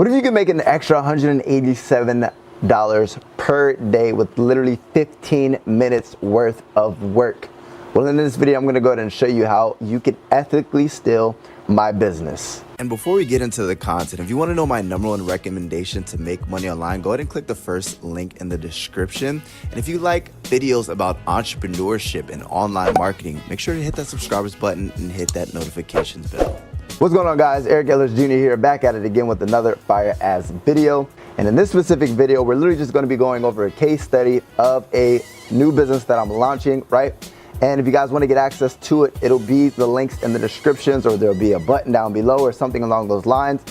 What if you could make an extra $187 per day with literally 15 minutes worth of work? Well, in this video, I'm gonna go ahead and show you how you can ethically steal my business. And before we get into the content, if you wanna know my #1 recommendation to make money online, go ahead and click the first link in the description. And if you like videos about entrepreneurship and online marketing, make sure to hit that subscribers button and hit that notifications bell. What's going on, guys? Eric Ellers Jr. here, back at it again with another fire ass video. And in this specific video, we're literally just gonna be going over a case study of a new business that I'm launching, right? And if you guys want to get access to it, it'll be the links in the descriptions, or there'll be a button down below or something along those lines,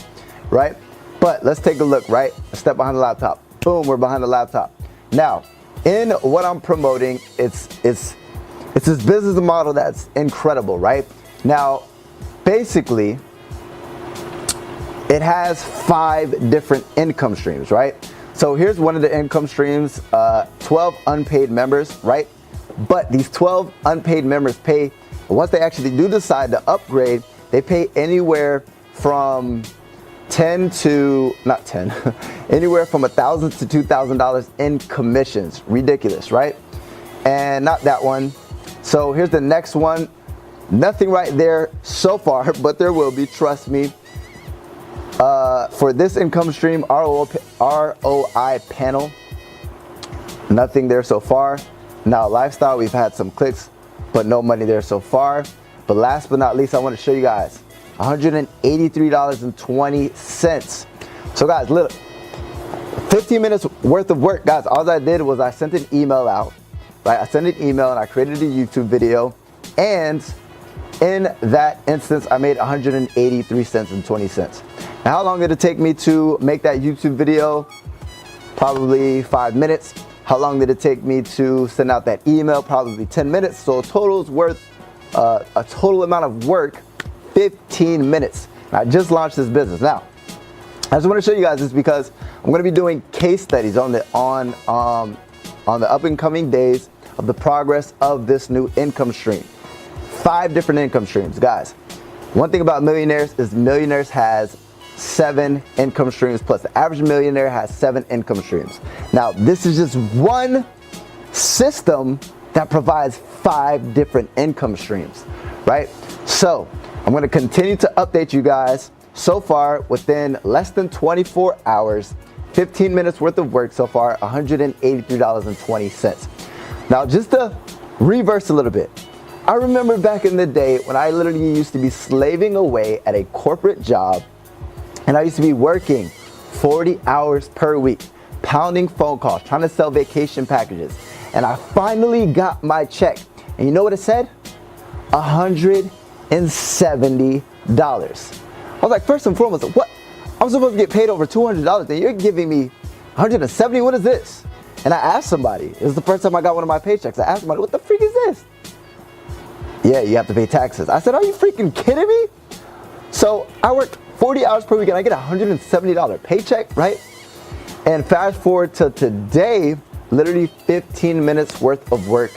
right? But let's take a look, right? A step behind the laptop. Boom, we're behind the laptop. Now, in what I'm promoting, it's this business model that's incredible, right? Now, basically, it has 5 different income streams, right? So here's one of the income streams, 12 unpaid members, right? But these 12 unpaid members pay, once they actually do decide to upgrade, they pay anywhere from anywhere from $1,000 to $2,000 in commissions. Ridiculous, right? And not that one. So here's the next one. Nothing right there so far, but there will be, trust me. For this income stream, ROI panel, nothing there so far. Now, lifestyle, we've had some clicks, but no money there so far. But last but not least, I want to show you guys $183.20. So guys, look, 15 minutes worth of work. Guys, all I did was I sent an email out, right? I sent an email and I created a YouTube video. And in that instance, I made 183 cents and 20 cents. Now, how long did it take me to make that YouTube video? Probably 5 minutes. How long did it take me to send out that email? Probably 10 minutes. So total is worth a total amount of work, 15 minutes. I just launched this business. Now, I just want to show you guys this because I'm going to be doing case studies on the up and coming days of the progress of this new income stream. 5 different income streams, guys. One thing about millionaires is millionaires has 7 income streams plus. The average millionaire has 7 income streams. Now, this is just one system that provides 5 different income streams, right? So I'm going to continue to update you guys. So far, within less than 24 hours, 15 minutes worth of work so far, $183.20. Now, just to reverse a little bit, I remember back in the day when I literally used to be slaving away at a corporate job. And I used to be working 40 hours per week, pounding phone calls, trying to sell vacation packages. And I finally got my check. And you know what it said? $170. I was like, first and foremost, what? I'm supposed to get paid over $200 and you're giving me $170? What is this? And I asked somebody, it was the first time I got one of my paychecks. I asked somebody, what the freak is this? Yeah, you have to pay taxes. I said, are you freaking kidding me? So I worked 40 hours per week and I get a $170 paycheck, right? And fast forward to today, literally 15 minutes worth of work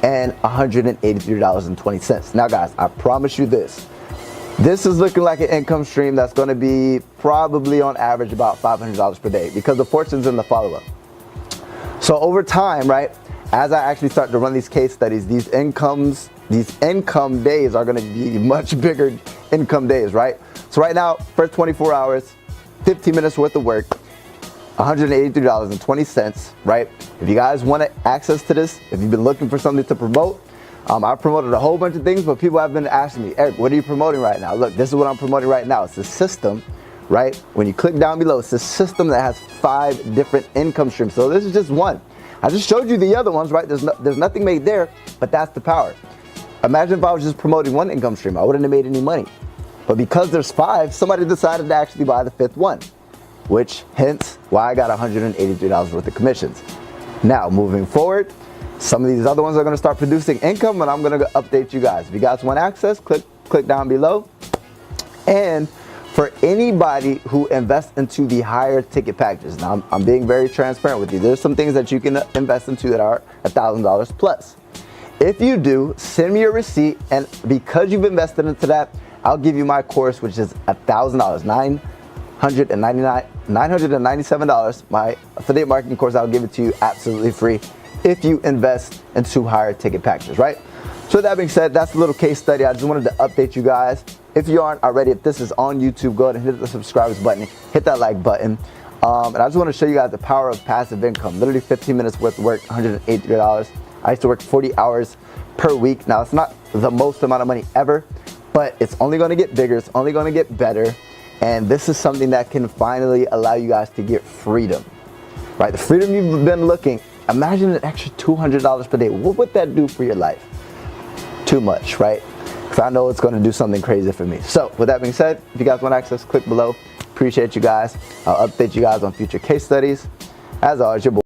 and $183.20. Now guys, I promise you this. This is looking like an income stream that's gonna be probably on average about $500 per day because the fortune's in the follow-up. So over time, right, as I actually start to run these case studies, these income days are gonna be much bigger income days, right? So right now, first 24 hours, 15 minutes worth of work, $183.20, right? If you guys want access to this, if you've been looking for something to promote, I've promoted a whole bunch of things, but people have been asking me, Eric, what are you promoting right now? Look, this is what I'm promoting right now. It's a system, right? When you click down below, it's a system that has 5 different income streams. So this is just one. I just showed you the other ones, right? There's nothing made there, but that's the power. Imagine if I was just promoting one income stream, I wouldn't have made any money. But because there's 5, somebody decided to actually buy the 5th one, which hence why I got $183 worth of commissions. Now, moving forward, some of these other ones are gonna start producing income and I'm gonna update you guys. If you guys want access, click down below. And for anybody who invests into the higher ticket packages, now I'm being very transparent with you. There's some things that you can invest into that are $1,000 plus. If you do, send me your receipt, and because you've invested into that, I'll give you my course, which is $1,000, $997. My affiliate marketing course, I'll give it to you absolutely free if you invest in 2 higher ticket packages, right? So with that being said, that's a little case study. I just wanted to update you guys. If you aren't already, if this is on YouTube, go ahead and hit the subscribe button, hit that like button. And I just want to show you guys the power of passive income. Literally 15 minutes worth of work, $183. I used to work 40 hours per week. Now, it's not the most amount of money ever, but it's only going to get bigger. It's only going to get better. And this is something that can finally allow you guys to get freedom, right? The freedom you've been looking. Imagine an extra $200 per day. What would that do for your life? Too much, right? Because I know it's going to do something crazy for me. So with that being said, if you guys want access, click below. Appreciate you guys. I'll update you guys on future case studies. As always, your boy.